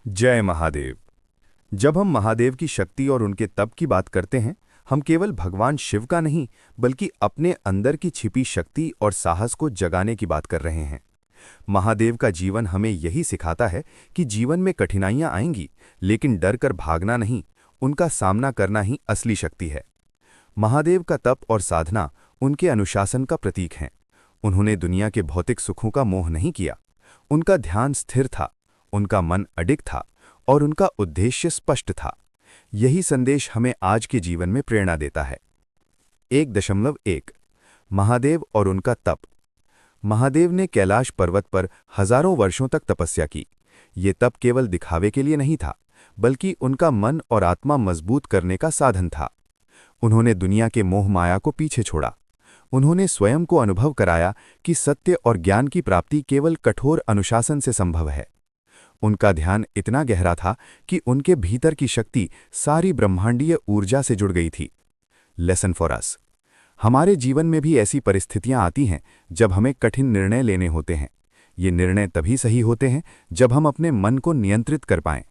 जय महादेव। जब हम महादेव की शक्ति और उनके तप की बात करते हैं, हम केवल भगवान शिव का नहीं, बल्कि अपने अंदर की छिपी शक्ति और साहस को जगाने की बात कर रहे हैं। महादेव का जीवन हमें यही सिखाता है कि जीवन में कठिनाइयां आएंगी, लेकिन डर कर भागना नहीं, उनका सामना करना ही असली शक्ति है। महादेव का तप और साधना उनके अनुशासन का प्रतीक हैं। उन्होंने दुनिया के भौतिक सुखों का मोह नहीं किया। उनका ध्यान स्थिर था, उनका मन अडिग था और उनका उद्देश्य स्पष्ट था। यही संदेश हमें आज के जीवन में प्रेरणा देता है। 1.1 महादेव और उनका तप। महादेव ने कैलाश पर्वत पर हजारों वर्षों तक तपस्या की। ये तप केवल दिखावे के लिए नहीं था, बल्कि उनका मन और आत्मा मजबूत करने का साधन था। उन्होंने दुनिया के मोह माया को पीछे छोड़ा। उन्होंने स्वयं को अनुभव कराया कि सत्य और ज्ञान की प्राप्ति केवल कठोर अनुशासन से संभव है। उनका ध्यान इतना गहरा था कि उनके भीतर की शक्ति सारी ब्रह्मांडीय ऊर्जा से जुड़ गई थी। Lesson for us. हमारे जीवन में भी ऐसी परिस्थितियां आती हैं जब हमें कठिन निर्णय लेने होते हैं। ये निर्णय तभी सही होते हैं जब हम अपने मन को नियंत्रित कर पाएं।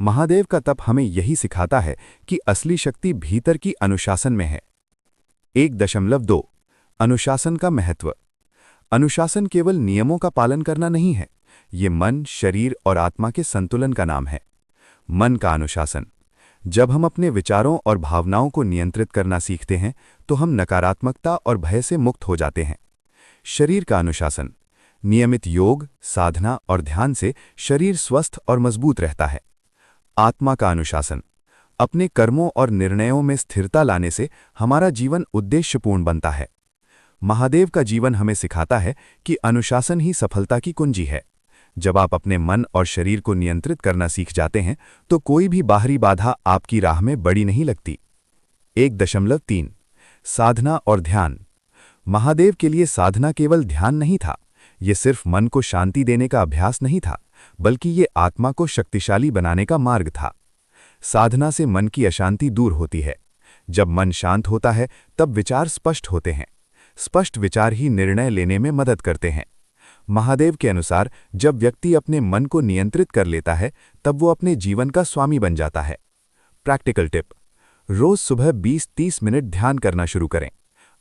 महादेव का तप हमें यही सिखाता है कि असली शक्ति भीतर की अनुशासन में है। 1.2 अनुशासन का महत्व। अनुशासन केवल नियमों का पालन करना नहीं है, ये मन, शरीर और आत्मा के संतुलन का नाम है। मन का अनुशासन। जब हम अपने विचारों और भावनाओं को नियंत्रित करना सीखते हैं, तो हम नकारात्मकता और भय से मुक्त हो जाते हैं। शरीर का अनुशासन। नियमित योग, साधना और ध्यान से शरीर स्वस्थ और मजबूत रहता है। आत्मा का अनुशासन। अपने कर्मों और निर्णयों में स्थिरता लाने से हमारा जीवन उद्देश्यपूर्ण बनता है। महादेव का जीवन हमें सिखाता है कि अनुशासन ही सफलता की कुंजी है। जब आप अपने मन और शरीर को नियंत्रित करना सीख जाते हैं, तो कोई भी बाहरी बाधा आपकी राह में बड़ी नहीं लगती। 1.3 साधना और ध्यान। महादेव के लिए साधना केवल ध्यान नहीं था। ये सिर्फ मन को शांति देने का अभ्यास नहीं था, बल्कि ये आत्मा को शक्तिशाली बनाने का मार्ग था। साधना से मन की अशांति दूर होती है। जब मन शांत होता है, तब विचार स्पष्ट होते हैं। स्पष्ट विचार ही निर्णय लेने में मदद करते हैं। महादेव के अनुसार जब व्यक्ति अपने मन को नियंत्रित कर लेता है, तब वो अपने जीवन का स्वामी बन जाता है। Practical tip. रोज सुबह 20-30 मिनट ध्यान करना शुरू करें।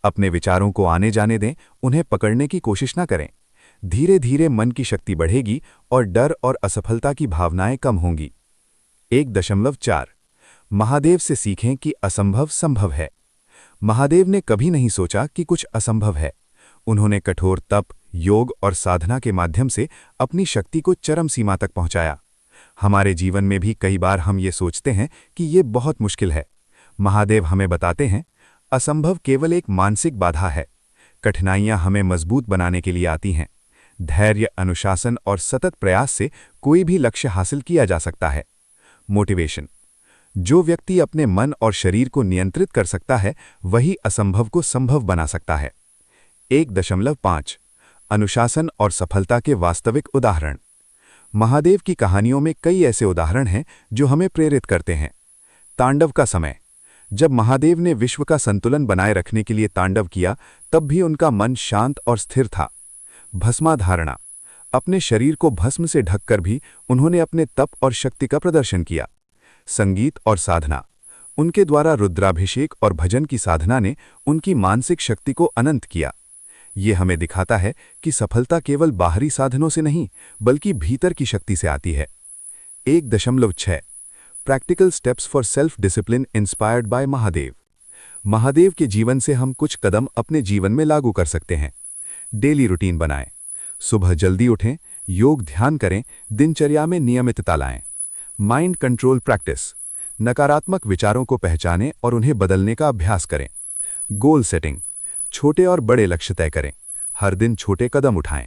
अपने विचारों को आने जाने दें, उन्हें पकड़ने की कोशिश न करें। धीरे धीरे मन की शक्ति बढ़ेगी और डर और असफलता की भावनाएं कम होंगी। 1.4 महादेव से सीखें कि असंभव संभव है। महादेव ने कभी नहीं सोचा कि कुछ असंभव है। उन्होंने कठोर तप, योग और साधना के माध्यम से अपनी शक्ति को चरम सीमा तक पहुंचाया। हमारे जीवन में भी कई बार हम ये सोचते हैं कि ये बहुत मुश्किल है। महादेव हमें बताते हैं, असंभव केवल एक मानसिक बाधा है। कठिनाइयां हमें मजबूत बनाने के लिए आती हैं। धैर्य, अनुशासन और सतत प्रयास से कोई भी लक्ष्य हासिल किया जा सकता है। मोटिवेशन। जो व्यक्ति अपने मन और शरीर को नियंत्रित कर सकता है, वही असंभव को संभव बना सकता है। 1.5 अनुशासन और सफलता के वास्तविक उदाहरण। महादेव की कहानियों में कई ऐसे उदाहरण हैं जो हमें प्रेरित करते हैं। तांडव का समय। जब महादेव ने विश्व का संतुलन बनाए रखने के लिए तांडव किया, तब भी उनका मन शांत और स्थिर था। भस्माधारणा। अपने शरीर को भस्म से ढककर भी उन्होंने अपने तप और शक्ति का प्रदर्शन किया। संगीत और साधना। उनके द्वारा रुद्राभिषेक और भजन की साधना ने उनकी मानसिक शक्ति को अनंत किया। ये हमें दिखाता है कि सफलता केवल बाहरी साधनों से नहीं, बल्कि भीतर की शक्ति से आती है। 1.6 practical steps for self discipline inspired by Mahadev. Mahadev के जीवन से हम कुछ कदम अपने जीवन में लागू कर सकते हैं। डेली रूटीन बनाएं। सुबह जल्दी उठें, योग ध्यान करें, दिनचर्या में नियमितता लाएं। Mind control practice. नकारात्मक विचारों को पहचानें और उन्हें बदलने का अभ्यास करें। Goal setting. छोटे और बड़े लक्ष्य तय करें। हर दिन छोटे कदम उठाएं।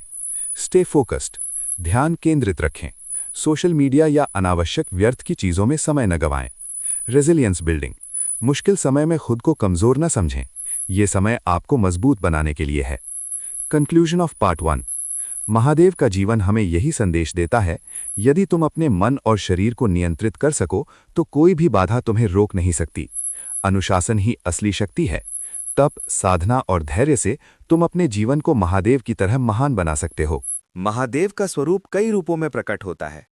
Stay focused. ध्यान केंद्रित रखें। सोशल मीडिया या अनावश्यक व्यर्थ की चीजों में समय न गंवाएं। Resilience building. मुश्किल समय में खुद को कमजोर न समझें। ये समय आपको मजबूत बनाने के लिए है। Conclusion of part 1। महादेव का जीवन हमें यही संदेश देता है, यदि तुम अपने मन और शरीर को नियंत्रित कर सको, तो कोई भी बाधा तुम्हें रोक नहीं सकती। अनुशासन ही असली शक्ति है। तप, साधना और धैर्य से तुम अपने जीवन को महादेव की तरह महान बना सकते हो। महादेव का स्वरूप कई रूपों में प्रकट होता है।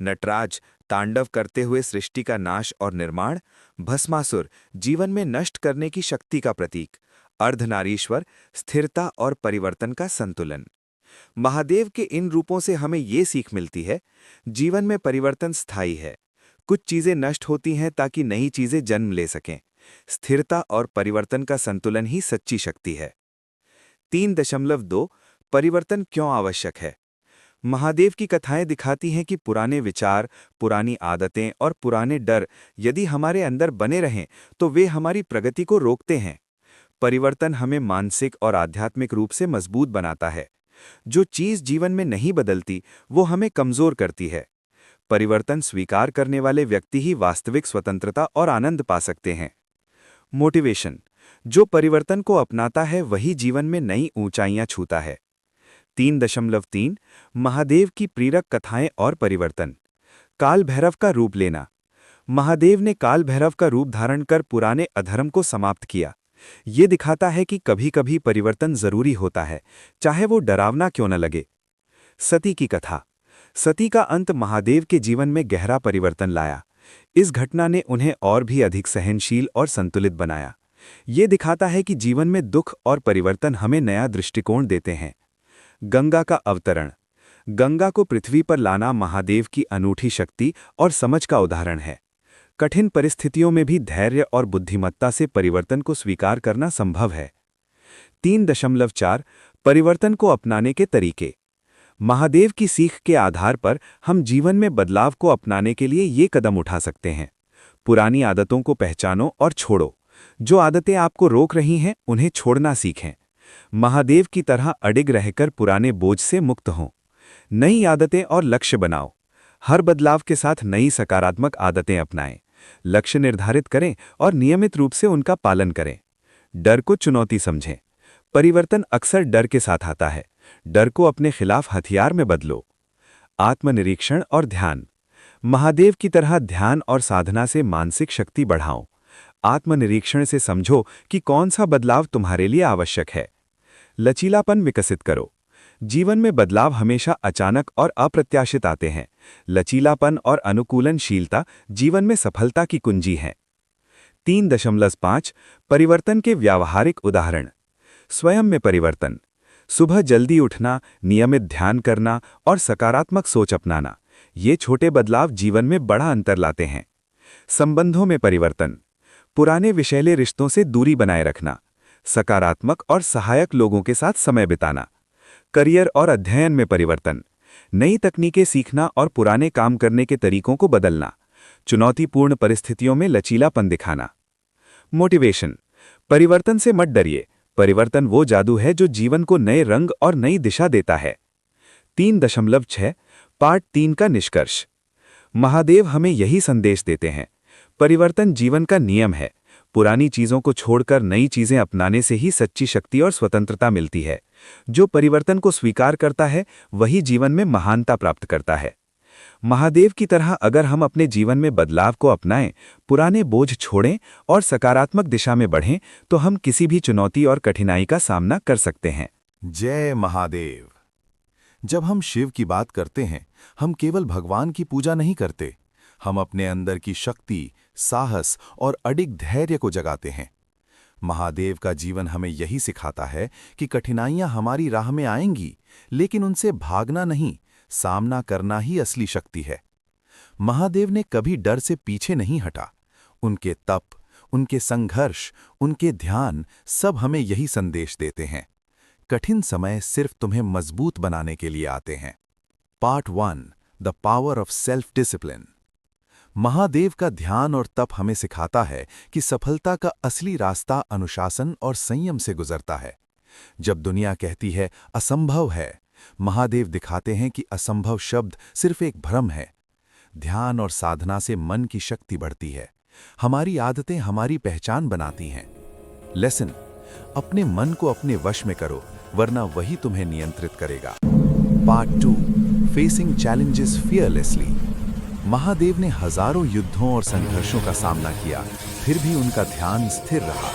नटराज तांडव करते हुए सृष्टि का नाश और निर्माण, भस्मासुर जीवन में नष्ट करने की शक्ति का प्रतीक, अर्धनारीश्वर स्थिरता और परिवर्तन का संतुलन। महादेव के इन रूपों से हमें ये सीख मिलती है, जीवन में परिवर्तन स्थायी है। कुछ चीजें नष्ट होती हैं ताकि नई चीजें जन्म ले सकें। स्थिरता और परिवर्तन का संतुलन ही सच्ची शक्ति है। 3.2 परिवर्तन क्यों आवश्यक है? महादेव की कथाएं दिखाती हैं कि पुराने विचार, पुरानी आदतें और पुराने डर यदि हमारे अंदर बने रहें तो वे हमारी प्रगति को रोकते हैं। परिवर्तन हमें मानसिक और आध्यात्मिक रूप से मजबूत बनाता है। जो चीज जीवन में नहीं बदलती वो हमें कमजोर करती है। परिवर्तन स्वीकार करने वाले व्यक्ति ही वास्तविक स्वतंत्रता और आनंद पा सकते हैं। मोटिवेशन, जो परिवर्तन को अपनाता है वही जीवन में नई ऊंचाइयां छूता है। 3.3 महादेव की प्रेरक कथाएं और परिवर्तन। काल भैरव का रूप लेना। महादेव ने काल भैरव का रूप धारण कर पुराने अधर्म को समाप्त किया। ये दिखाता है कि कभी-कभी परिवर्तन जरूरी होता है, चाहे वो डरावना क्यों न लगे। सती की कथा। सती का अंत महादेव के जीवन में गहरा परिवर्तन लाया। इस घटना ने उन्हें और भी अधिक सहनशील और संतुलित बनाया। ये दिखाता है कि जीवन में दुख और परिवर्तन हमें नया दृष्टिकोण देते हैं। गंगा का अवतरण। गंगा को पृथ्वी पर लाना महादेव की अनूठी शक्ति और समझ का उदाहरण है। कठिन परिस्थितियों में भी धैर्य और बुद्धिमत्ता से परिवर्तन को स्वीकार करना संभव है। 3.4 परिवर्तन को अपनाने के तरीके। महादेव की सीख के आधार पर हम जीवन में बदलाव को अपनाने के लिए ये कदम उठा सकते हैं। पुरानी आदतों को पहचानो और छोड़ो। जो आदतें आपको रोक रही हैं उन्हें छोड़ना सीखें। महादेव की तरह अडिग रहकर पुराने बोझ से मुक्त हों। नई आदतें और लक्ष्य बनाओ। हर बदलाव के साथ नई सकारात्मक आदतें अपनाएं। लक्ष्य निर्धारित करें और नियमित रूप से उनका पालन करें। डर को चुनौती समझें। परिवर्तन अक्सर डर के साथ आता है। डर को अपने खिलाफ हथियार में बदलो। आत्मनिरीक्षण और ध्यान। महादेव की तरह ध्यान और साधना से मानसिक शक्ति बढ़ाओ। आत्मनिरीक्षण से समझो कि कौन सा बदलाव तुम्हारे लिए आवश्यक है। लचीलापन विकसित करो। जीवन में बदलाव हमेशा अचानक और अप्रत्याशित आते हैं। लचीलापन और अनुकूलनशीलता जीवन में सफलता की कुंजी है। 3.5 परिवर्तन के व्यावहारिक उदाहरण। स्वयं में परिवर्तन। सुबह जल्दी उठना, नियमित ध्यान करना और सकारात्मक सोच अपनाना, ये छोटे बदलाव जीवन में बड़ा अंतर लाते हैं। संबंधों में परिवर्तन। पुराने विषैले रिश्तों से दूरी बनाए रखना। सकारात्मक और सहायक लोगों के साथ समय बिताना। करियर और अध्ययन में परिवर्तन। नई तकनीकें सीखना और पुराने काम करने के तरीकों को बदलना। चुनौतीपूर्ण परिस्थितियों में लचीलापन दिखाना। मोटिवेशन। परिवर्तन से मत डरिए। परिवर्तन वो जादू है जो जीवन को नए रंग और नई दिशा देता है। 3.6 पार्ट 3 का निष्कर्ष। महादेव हमें यही संदेश देते हैं। परिवर्तन जीवन का नियम है। पुरानी चीजों को छोड़कर नई चीजें अपनाने से ही सच्ची शक्ति और स्वतंत्रता मिलती है। जो परिवर्तन को स्वीकार करता है वही जीवन में महानता प्राप्त करता है। महादेव की तरह अगर हम अपने जीवन में बदलाव को अपनाएं, पुराने बोझ छोड़ें और सकारात्मक दिशा में बढ़ें, तो हम किसी भी चुनौती और कठिनाई का सामना कर सकते हैं। जय महादेव। जब हम शिव की बात करते हैं, हम केवल भगवान की पूजा नहीं करते, हम अपने अंदर की शक्ति, साहस और अडिग धैर्य को जगाते हैं। महादेव का जीवन हमें यही सिखाता है कि कठिनाइयां हमारी राह में आएंगी, लेकिन उनसे भागना नहीं, सामना करना ही असली शक्ति है। महादेव ने कभी डर से पीछे नहीं हटा। उनके तप, उनके संघर्ष, उनके ध्यान सब हमें यही संदेश देते हैं। कठिन समय सिर्फ तुम्हें मजबूत बनाने के लिए आते हैं। Part 1 the power of self discipline. Mahadev का ध्यान और तप हमें सिखाता है कि सफलता का असली रास्ता अनुशासन और संयम से गुजरता है। जब दुनिया कहती है असंभव है, महादेव दिखाते हैं कि असंभव शब्द सिर्फ एक भ्रम है। ध्यान और साधना से मन की शक्ति बढ़ती है। हमारी आदतें हमारी पहचान बनाती हैं। लेसन, अपने मन को अपने वश में करो, वरना वही तुम्हें नियंत्रित करेगा। Part 2 facing challenges fearlessly. Mahadev ने हजारों युद्धों और संघर्षों का सामना किया, फिर भी उनका ध्यान स्थिर रहा।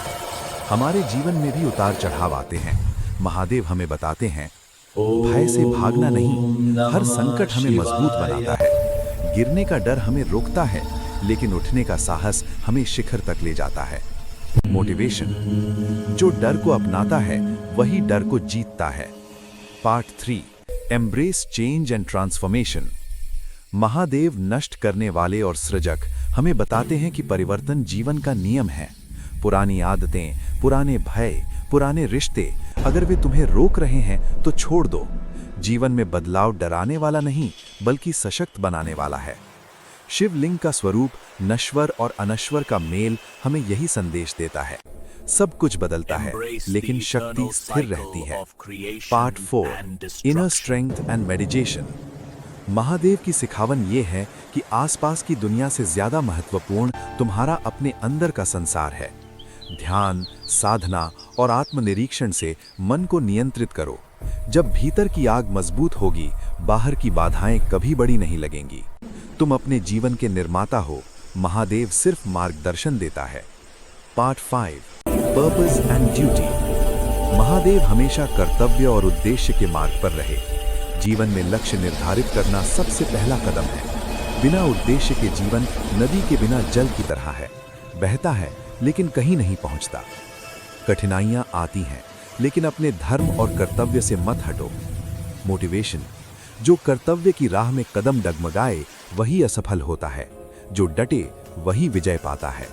हमारे जीवन में भी उतार चढ़ाव आते हैं। महादेव हमें बताते हैं, भय से भागना नहीं, हर संकट हमें मजबूत बनाता है। गिरने का डर हमें रोकता है, लेकिन उठने का साहस हमें शिखर तक ले जाता है। मोटिवेशन, जो डर को अपनाता है वही डर को जीतता है। Part 3, embrace change and transformation. Mahadev नष्ट करने वाले और सृजक हमें बताते हैं कि परिवर्तन जीवन का नियम है। पुरानी आदतें, पुराने भय, पुराने रिश्ते अगर वे तुम्हें रोक रहे हैं तो छोड़ दो। जीवन में बदलाव डराने वाला नहीं बल्कि सशक्त बनाने वाला है। शिवलिंग का स्वरूप नश्वर और अनश्वर का मेल हमें यही संदेश देता है। सब कुछ बदलता है लेकिन शक्ति स्थिर रहती है। Part 4, inner strength and meditation. Mahadev की सिखावन ये है कि आसपास की दुनिया से ज्यादा महत्वपूर्ण तुम्हारा अपने अंदर का संसार है। ध्यान, साधना और आत्मनिरीक्षण से मन को नियंत्रित करो। जब भीतर की आग मजबूत होगी, बाहर की बाधाएं कभी बड़ी नहीं लगेंगी। तुम अपने जीवन के निर्माता हो, महादेव सिर्फ मार्गदर्शन देता है। Part 5, purpose and duty. Mahadev हमेशा कर्तव्य और उद्देश्य के मार्ग पर रहे। जीवन में लक्ष्य निर्धारित करना सबसे पहला कदम है। बिना उद्देश्य के जीवन नदी के बिना जल की तरह है, बहता है लेकिन कहीं नहीं पहुंचता। कठिनाइयां आती हैं लेकिन अपने धर्म और कर्तव्य से मत हटो। मोटिवेशन, जो कर्तव्य की राह में कदम डगमगाए वही असफल होता है, जो डटे वही विजय पाता है।